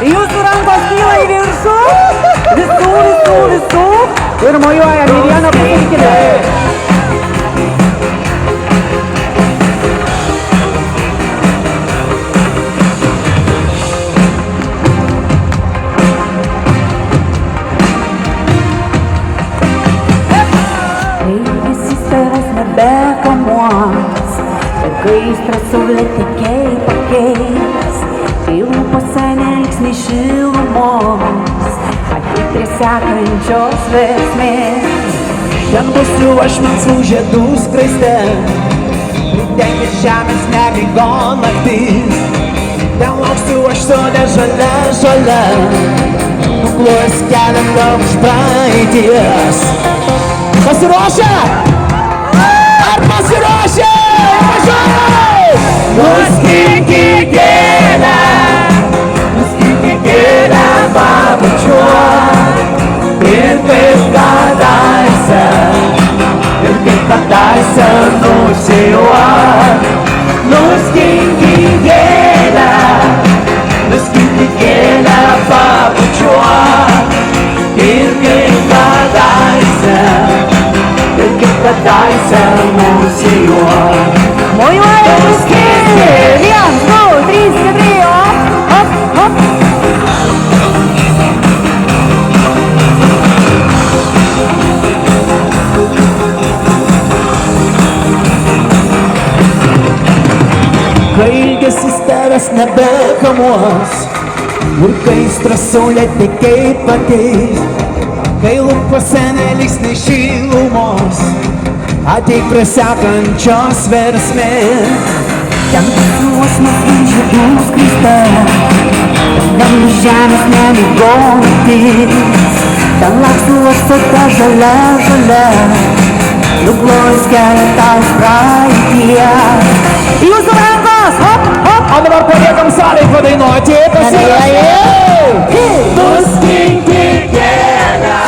Jūsų rankos kyla į viršų. Visų. Ir mojuojam į vieną pusę į kitą. Gaisras saulėtekiai pakeis, kai lūpose neliks nei šilumos, ateik prie sekančios versmės. Ten būsiu aš melsvų žiedų skraiste, pridengęs žemės nemigo naktis. Ten lauksiu aš sode žalia, nuklojęs kelią tau iš praeities. Pasiruošę? Ar pasiruošę? Nuskinti kelią pabučiuot. Ir kaip kadaise nusijuot. Nuskinti kelią pabučiuot. Ir kaip kadaise nusijuot. Mojuojam visi. 1, 2, 3, 4, hop. Kai ilgesis tavęs nebekamuos ir kai aistra saulėtekiai pakeis, kai lūpose neliks nei šilumos, ateik prie sekančios versmės. Ten būsiu melsvų žiedų skraiste, dangus žemės nemigo naktis. Ten lauksiu aš sode žalia, nuklojęs kelią tau iš praeities. Jūsų rankos, hop. O dabar paliekam salėj padainuoti, pasiruošę. Nuskinti kelią.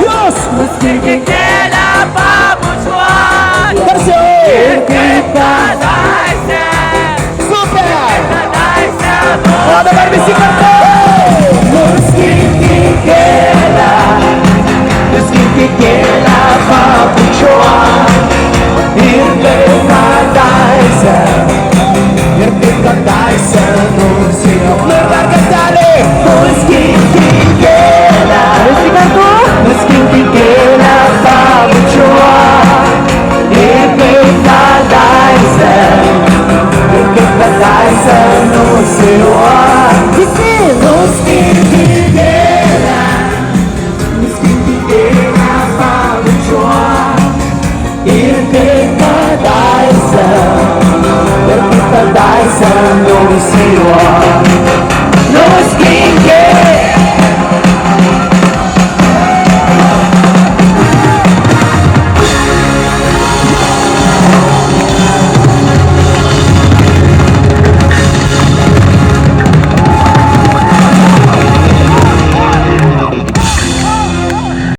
Jūs! Nuskinti kelią pabučiuot. Garsiau! Ir kaip kadaise. Super! Kadaise O dabar visi kartu! Nuskinti kelią pabučiuot. Ir kaip kadaise nusijuot. Nu ir dar kartelį! Nuskinti kelią. Visi kartu. Nuskinti kelią pabučiuot. Ir kaip kadaise nusijuot. Visi. Nuskinti kelią pabučiuot. Ir kaip kadaise nusijuot.